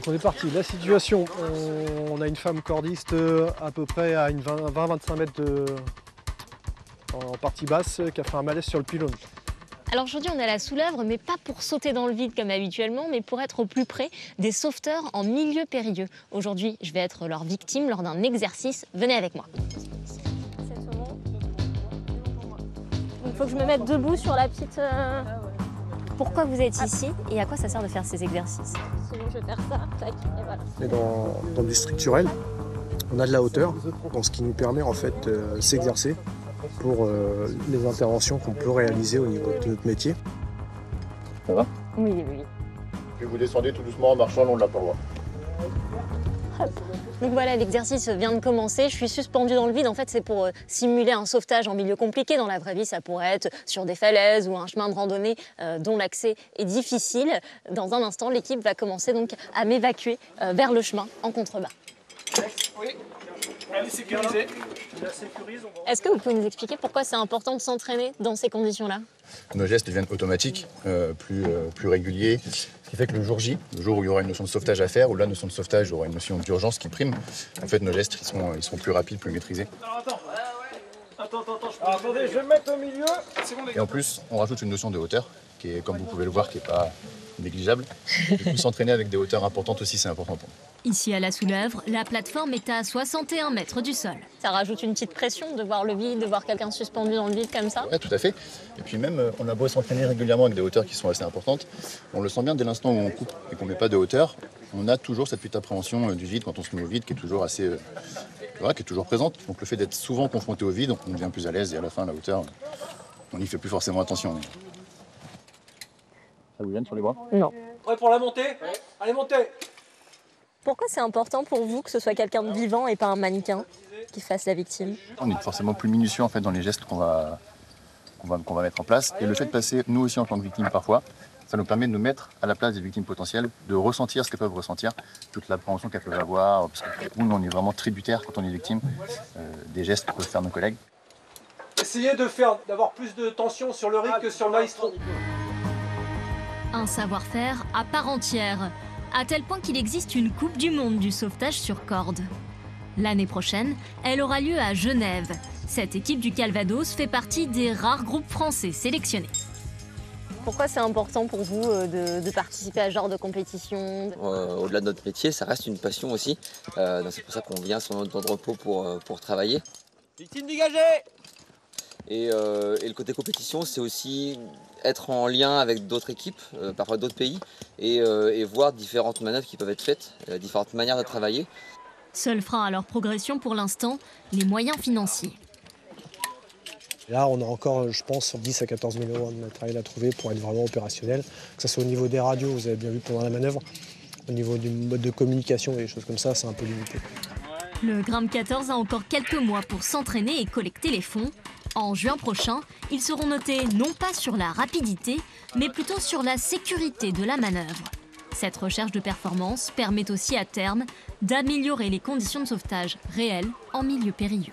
Donc on est parti. La situation, on a une femme cordiste à peu près à une 20-25 mètres en partie basse qui a fait un malaise sur le pylône. Alors aujourd'hui on est à la Soulèvre, mais pas pour sauter dans le vide comme habituellement, mais pour être au plus près des sauveteurs en milieu périlleux. Aujourd'hui je vais être leur victime lors d'un exercice. Venez avec moi. Il faut que je me mette debout sur la petite... Pourquoi vous êtes ici et à quoi ça sert de faire ces exercices? Sinon je vais faire ça, tac, et voilà. Et dans du structurel, on a de la hauteur, donc ce qui nous permet en fait de s'exercer pour les interventions qu'on peut réaliser au niveau de notre métier. Ça va? Oui, oui. Puis vous descendez tout doucement en marchant le long de la paroi. Donc voilà, l'exercice vient de commencer. Je suis suspendue dans le vide. En fait, c'est pour simuler un sauvetage en milieu compliqué. Dans la vraie vie, ça pourrait être sur des falaises ou un chemin de randonnée dont l'accès est difficile. Dans un instant, l'équipe va commencer donc à m'évacuer vers le chemin en contrebas. Oui, elle est sécurisée. Est-ce que vous pouvez nous expliquer pourquoi c'est important de s'entraîner dans ces conditions-là? Nos gestes deviennent automatiques, plus réguliers, ce qui fait que le jour J, le jour où il y aura une notion de sauvetage à faire, où la notion de sauvetage aura une notion d'urgence qui prime, en fait nos gestes ils sont plus rapides, plus maîtrisés. Attendez, je vais me mettre au milieu. C'est bon, les Et gars. en plus, on rajoute une notion de hauteur, qui est, comme vous pouvez le voir, qui n'est pas négligeable. Du coup, s'entraîner avec des hauteurs importantes aussi, c'est important pour nous. Ici à la Soulèvre, la plateforme est à 61 mètres du sol. Ça rajoute une petite pression de voir le vide, de voir quelqu'un suspendu dans le vide comme ça. Oui, tout à fait. Et puis même, on a beau s'entraîner régulièrement avec des hauteurs qui sont assez importantes, on le sent bien dès l'instant où on coupe et qu'on ne met pas de hauteur, on a toujours cette petite appréhension du vide quand on se met au vide qui est toujours assez, qui est toujours présente. Donc le fait d'être souvent confronté au vide, on devient plus à l'aise et à la fin, la hauteur, on n'y fait plus forcément attention. Ça vous gêne sur les bras? Non. Prêt pour la montée? Ouais. Allez, montez. Pourquoi c'est important pour vous que ce soit quelqu'un de vivant et pas un mannequin qui fasse la victime? On est forcément plus minutieux en fait dans les gestes qu'on va mettre en place. Et le fait de passer, nous aussi en tant que victimes parfois, ça nous permet de nous mettre à la place des victimes potentielles, de ressentir ce qu'elles peuvent ressentir, toute l'appréhension qu'elles peuvent avoir, parce que nous on est vraiment tributaire quand on est victime des gestes que peuvent faire nos collègues. Essayez d'avoir plus de tension sur le rythme que sur le maestro. Un savoir-faire à part entière, à tel point qu'il existe une Coupe du Monde du sauvetage sur corde. L'année prochaine, elle aura lieu à Genève. Cette équipe du Calvados fait partie des rares groupes français sélectionnés. Pourquoi c'est important pour vous de participer à ce genre de compétition? Au-delà de notre métier, ça reste une passion aussi. C'est pour ça qu'on vient sur notre temps de repos pour travailler. Victime dégagée! Et le côté compétition, c'est aussi être en lien avec d'autres équipes, parfois d'autres pays, et voir différentes manœuvres qui peuvent être faites, différentes manières de travailler. Seul frein à leur progression pour l'instant, les moyens financiers. Là, on a encore, je pense, 10 à 14 000 € de matériel à trouver pour être vraiment opérationnel. Que ce soit au niveau des radios, vous avez bien vu pendant la manœuvre, au niveau du mode de communication et des choses comme ça, c'est un peu limité. Le Grimpe 14 a encore quelques mois pour s'entraîner et collecter les fonds. En juin prochain, ils seront notés non pas sur la rapidité, mais plutôt sur la sécurité de la manœuvre. Cette recherche de performance permet aussi à terme d'améliorer les conditions de sauvetage réelles en milieu périlleux.